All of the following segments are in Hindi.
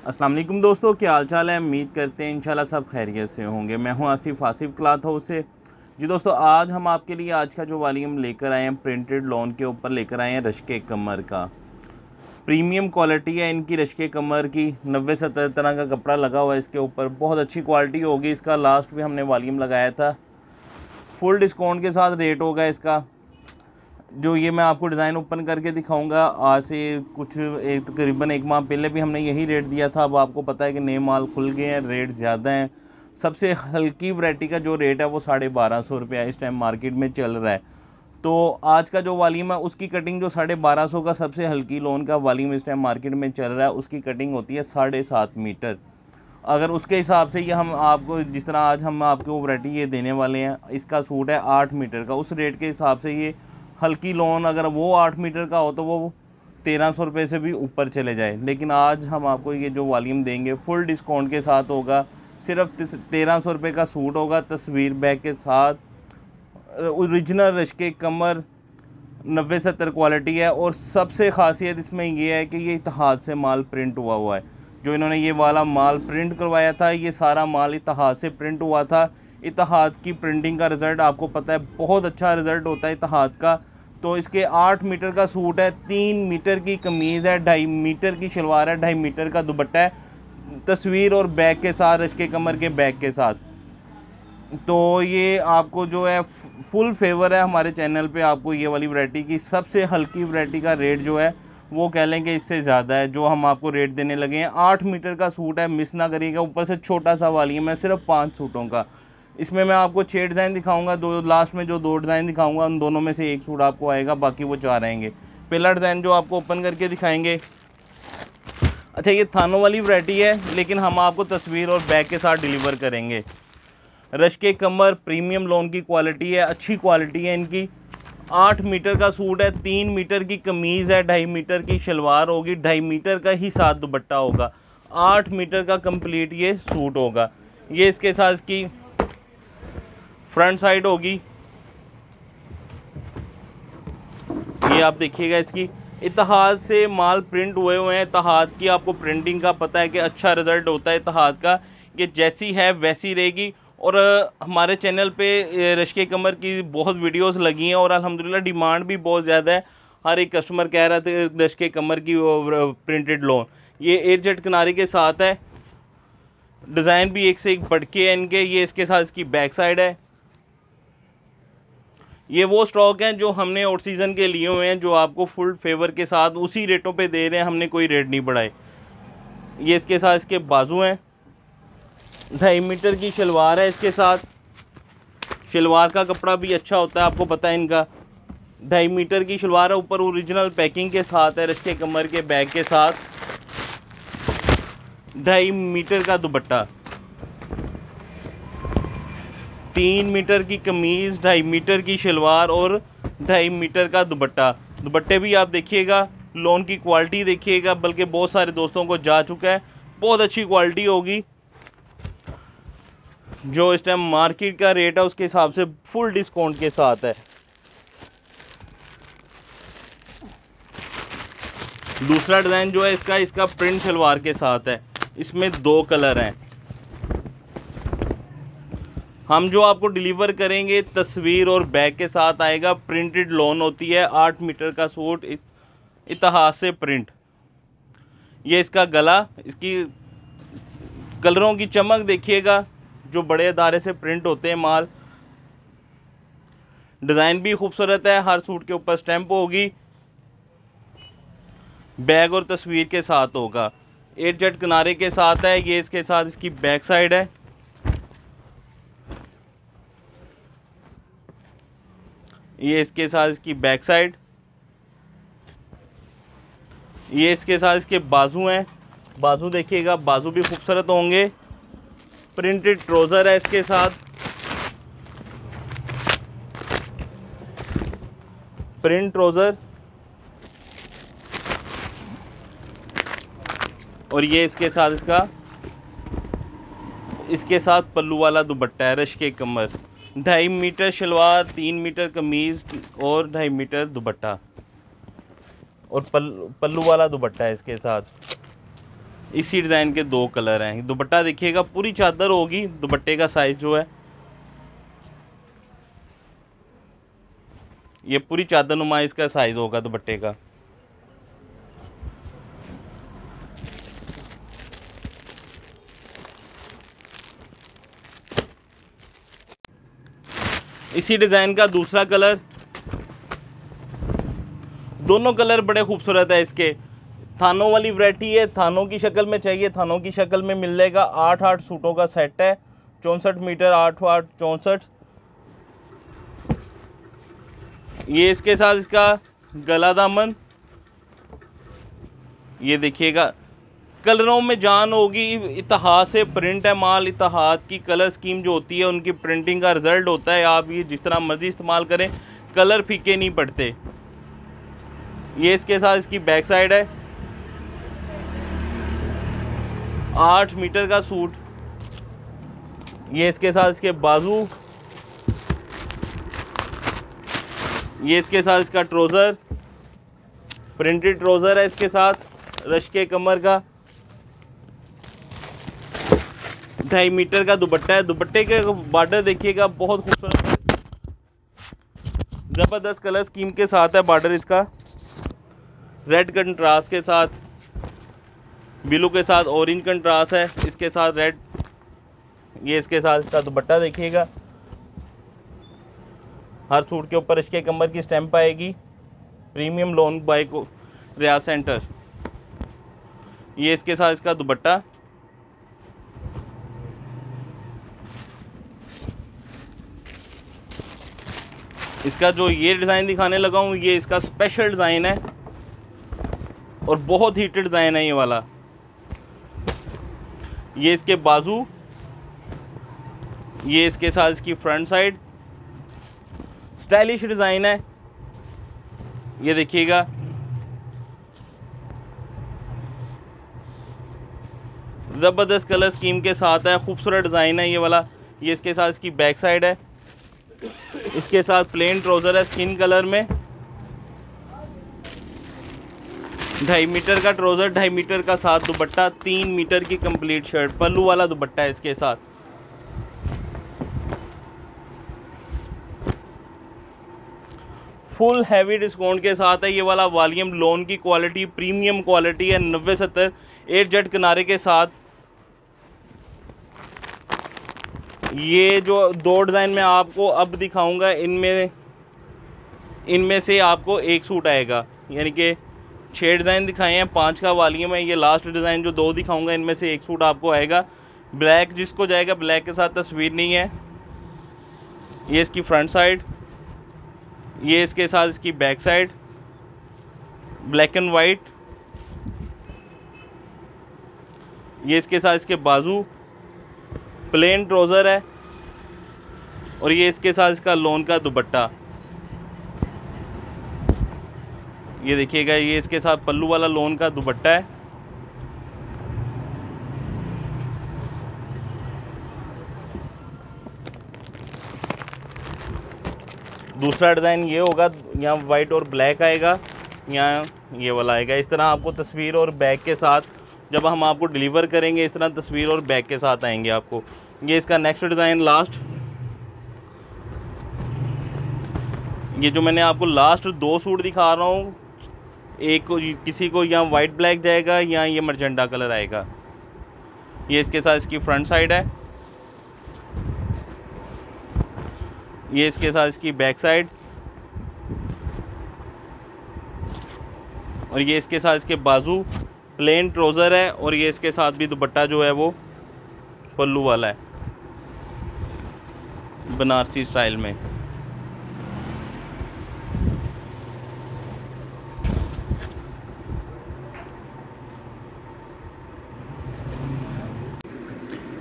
अस्सलाम वालेकुम दोस्तों, क्या हाल चाल है। उम्मीद करते हैं इंशाल्लाह सब खैरियत से होंगे। मैं हूं आसिफ क्लॉथ हाउस से। जी दोस्तों, आज हम आपके लिए आज का जो वॉल्यूम लेकर आए हैं प्रिंटेड लॉन के ऊपर लेकर आए हैं रश्के कमर का। प्रीमियम क्वालिटी है इनकी रश्के कमर की। 90-70 तरह का कपड़ा लगा हुआ है इसके ऊपर। बहुत अच्छी क्वालिटी होगी इसका। लास्ट भी हमने वॉल्यूम लगाया था। फुल डिस्काउंट के साथ रेट होगा इसका। जो ये मैं आपको डिज़ाइन ओपन करके दिखाऊंगा, आज से कुछ एक तकरीबन 1 माह पहले भी हमने यही रेट दिया था। अब आपको पता है कि नए माल खुल गए हैं, रेट ज़्यादा हैं। सबसे हल्की वैरायटी का जो रेट है वो 1250 रुपया इस टाइम मार्केट में चल रहा है। तो आज का जो वॉल्यूम है उसकी कटिंग, जो 1250 का सबसे हल्की लोन का वॉल्यूम इस टाइम मार्केट में चल रहा है, उसकी कटिंग होती है 7.5 मीटर। अगर उसके हिसाब से ये हम आपको, जिस तरह आज हम आपको वैरायटी ये देने वाले हैं, इसका सूट है 8 मीटर का, उस रेट के हिसाब से ये हल्की लोन अगर वो 8 मीटर का हो तो वो 1300 रुपये से भी ऊपर चले जाए। लेकिन आज हम आपको ये जो वॉल्यूम देंगे फुल डिस्काउंट के साथ होगा। सिर्फ 1300 रुपये का सूट होगा, तस्वीर बैग के साथ। ओरिजिनल रश्के कमर 90-70 क्वालिटी है। और सबसे ख़ासियत इसमें ये है कि ये इत्तेहाद से माल प्रिंट हुआ हुआ है। जो इन्होंने ये वाला माल प्रिंट करवाया था, ये सारा माल इत्तेहाद से प्रिंट हुआ था। इत्तेहाद की प्रिंटिंग का रिज़ल्ट आपको पता है, बहुत अच्छा रिज़ल्ट होता है इत्तेहाद का। तो इसके 8 मीटर का सूट है, 3 मीटर की कमीज़ है, 2.5 मीटर की शलवार है, 2.5 मीटर का दुपट्टा है, तस्वीर और बैग के साथ, रश्के कमर के बैग के साथ। तो ये आपको जो है फुल फेवर है हमारे चैनल पे। आपको ये वाली वैरायटी की सबसे हल्की वैरायटी का रेट जो है वो कह लें कि इससे ज़्यादा है जो हम आपको रेट देने लगे हैं। 8 मीटर का सूट है, मिस ना करिएगा। ऊपर से छोटा सा वॉल्यूम है, सिर्फ 5 सूटों का। इसमें मैं आपको 6 डिज़ाइन दिखाऊंगा। दो लास्ट में जो 2 डिज़ाइन दिखाऊंगा उन दोनों में से एक सूट आपको आएगा, बाकी वो 4 आएंगे। पहला डिज़ाइन जो आपको ओपन करके दिखाएंगे, अच्छा ये थानों वाली वैरायटी है, लेकिन हम आपको तस्वीर और बैग के साथ डिलीवर करेंगे। रश्के कमर प्रीमियम लोन की क्वालिटी है, अच्छी क्वालिटी है इनकी। 8 मीटर का सूट है, 3 मीटर की कमीज़ है, 2.5 मीटर की शलवार होगी, 2.5 मीटर का ही साथ दुपट्टा होगा। 8 मीटर का कंप्लीट ये सूट होगा। ये इसके साथ इसकी फ्रंट साइड होगी। ये आप देखिएगा, इसकी इत्तेहाद से माल प्रिंट हुए हुए हैं। इत्तेहाद की आपको प्रिंटिंग का पता है कि अच्छा रिज़ल्ट होता है इत्तेहाद का। ये जैसी है वैसी रहेगी। और हमारे चैनल पे रश्के कमर की बहुत वीडियोस लगी हैं और अल्हम्दुलिल्लाह डिमांड भी बहुत ज़्यादा है। हर एक कस्टमर कह रहा था रश्के कमर की प्रिंटेड लोन। ये एयर जेट किनारे के साथ है। डिज़ाइन भी एक से एक बढ़ के है इनके। ये इसके साथ इसकी बैक साइड है। ये वो स्टॉक हैं जो हमने आउट सीज़न के लिए हुए हैं, जो आपको फुल फेवर के साथ उसी रेटों पे दे रहे हैं, हमने कोई रेट नहीं बढ़ाए। ये इसके साथ इसके बाजू हैं। 2.5 मीटर की शलवार है इसके साथ। शलवार का कपड़ा भी अच्छा होता है, आपको पता है इनका। 2.5 मीटर की शलवार है, ऊपर ओरिजिनल पैकिंग के साथ है, रश्के कमर के बैग के साथ। 2.5 मीटर का दुपट्टा, 3 मीटर की कमीज़, 2.5 मीटर की शलवार और 2.5 मीटर का दुपट्टा। दुपट्टे भी आप देखिएगा, लोन की क्वालिटी देखिएगा, बल्कि बहुत सारे दोस्तों को जा चुका है। बहुत अच्छी क्वालिटी होगी। जो इस टाइम मार्केट का रेट है उसके हिसाब से फुल डिस्काउंट के साथ है। दूसरा डिज़ाइन जो है इसका प्रिंट शलवार के साथ है। इसमें 2 कलर हैं। हम जो आपको डिलीवर करेंगे तस्वीर और बैग के साथ आएगा। प्रिंटेड लोन होती है, 8 मीटर का सूट, इत्तेहाद से प्रिंट। ये इसका गला, इसकी कलरों की चमक देखिएगा, जो बड़े अदारे से प्रिंट होते हैं माल। डिज़ाइन भी खूबसूरत है, हर सूट के ऊपर स्टैंप होगी। बैग और तस्वीर के साथ होगा। एयर जेट किनारे के साथ है। ये इसके साथ इसकी बैक साइड है। ये इसके साथ इसकी बैक साइड। ये इसके साथ इसके बाजू हैं। बाजू देखिएगा, बाजू भी खूबसूरत होंगे। प्रिंटेड ट्राउज़र है इसके साथ। Print trouser. और ये इसके साथ पल्लू वाला दुपट्टा है, रश्के कमर। 2.5 मीटर शलवार, 3 मीटर कमीज़ और 2.5 मीटर दुपट्टा। और पल्लू वाला दुपट्टा है इसके साथ। इसी डिज़ाइन के 2 कलर हैं। दुपट्टा देखिएगा, पूरी चादर होगी। दुपट्टे का साइज़ जो है ये पूरी चादर नुमा इसका साइज़ होगा दुपट्टे का। इसी डिज़ाइन का दूसरा कलर, दोनों कलर बड़े खूबसूरत है इसके। थानों वाली वैरायटी है, थानों की शक्ल में चाहिए, थानों की शक्ल में मिल जाएगा। 8 सूटों का सेट है, 64 मीटर, 8 8 64। ये इसके साथ इसका गला दामन, ये देखिएगा कलरों में जान होगी। इतिहाद से प्रिंट है माल। इतिहाद की कलर स्कीम जो होती है उनकी प्रिंटिंग का रिजल्ट होता है। आप ये जिस तरह मर्जी इस्तेमाल करें, कलर फीके नहीं पड़ते। ये इसके साथ इसकी बैक साइड है। 8 मीटर का सूट। ये इसके साथ इसके बाजू, ये इसके साथ इसका ट्राउज़र, प्रिंटेड ट्राउज़र है इसके साथ, रश के कमर का। 2.5 मीटर का दुपट्टा है। दुपट्टे के बॉर्डर देखिएगा, बहुत खूबसूरत ज़बरदस्त कलर स्कीम के साथ है बॉर्डर इसका। रेड कंट्रास्ट के साथ, ब्लू के साथ ऑरेंज कंट्रास्ट है, इसके साथ रेड। ये इसके साथ इसका दुपट्टा देखिएगा। हर सूट के ऊपर इसके कमर की स्टैंप आएगी। प्रीमियम लोन बाय को रियाज सेंटर। ये इसके साथ इसका दुपट्टा। इसका जो ये डिज़ाइन दिखाने लगा हूँ, ये इसका स्पेशल डिज़ाइन है और बहुत हीटेड डिज़ाइन है ये वाला। ये इसके बाजू, ये इसके साथ इसकी फ्रंट साइड। स्टाइलिश डिज़ाइन है, ये देखिएगा। ज़बरदस्त कलर स्कीम के साथ है, खूबसूरत डिज़ाइन है ये वाला। ये इसके साथ इसकी बैक साइड है। इसके साथ प्लेन ट्राउज़र है स्किन कलर में। 2.5 मीटर का ट्राउज़र, 2.5 मीटर का साथ दुपट्टा, 3 मीटर की कंप्लीट शर्ट। पल्लू वाला दुपट्टा है इसके साथ। फुल हैवी डिस्काउंट के साथ है ये वाला। वॉल्यूम लोन की क्वालिटी, प्रीमियम क्वालिटी है। 90-70 8 जेट किनारे के साथ। ये जो 2 डिज़ाइन में आपको अब दिखाऊंगा, इनमें से आपको एक सूट आएगा। यानी कि 6 डिज़ाइन दिखाए हैं, 5 का वॉल्यूम है। ये लास्ट डिज़ाइन जो 2 दिखाऊंगा, इनमें से एक सूट आपको आएगा। ब्लैक जिसको जाएगा, ब्लैक के साथ तस्वीर नहीं है। ये इसकी फ्रंट साइड, ये इसके साथ इसकी back side, black and white. ये इसके साथ इसके बाजू, प्लेन ट्राउज़र है और ये इसके साथ इसका लोन का दुपट्टा। ये देखिएगा, ये इसके साथ पल्लू वाला लोन का दुपट्टा है। दूसरा डिज़ाइन ये होगा, यहाँ वाइट और ब्लैक आएगा, यहाँ ये वाला आएगा। इस तरह आपको तस्वीर और बैग के साथ जब हम आपको डिलीवर करेंगे, इस तरह तस्वीर और बैग के साथ आएंगे आपको। ये इसका नेक्स्ट डिज़ाइन लास्ट, ये जो मैंने आपको लास्ट 2 सूट दिखा रहा हूँ, एक को किसी को यहाँ वाइट ब्लैक जाएगा, यहाँ ये मरजेंडा कलर आएगा। ये इसके साथ इसकी फ्रंट साइड है। ये इसके साथ इसकी बैक साइड और ये इसके साथ इसके बाजू। प्लेन ट्राउज़र है और ये इसके साथ भी दुपट्टा जो है वो पल्लू वाला है, बनारसी स्टाइल में।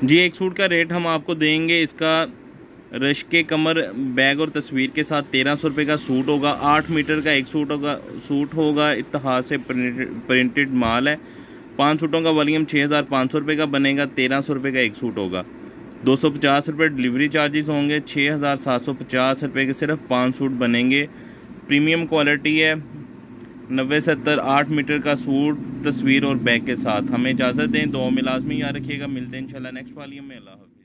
जी एक सूट का रेट हम आपको देंगे, इसका रश के कमर बैग और तस्वीर के साथ 1300 रुपये का सूट होगा। 8 मीटर का एक सूट होगा। इत्तेहाद से प्रिंटेड माल है। 5 सूटों का वॉल्यूम 6500 रुपये का बनेगा। 1300 रुपये का एक सूट होगा। 250 रुपये डिलीवरी चार्जेस होंगे। 6750 रुपये के सिर्फ 5 सूट बनेंगे। प्रीमियम क्वालिटी है। 90-70-8 मीटर का सूट, तस्वीर और बैग के साथ। हमें इजाज़त दें, दुआ में लाजमी याद रखिएगा। मिलते हैं इंशाल्लाह नेक्स्ट वाली में। अल्लाह हाफ़िज़।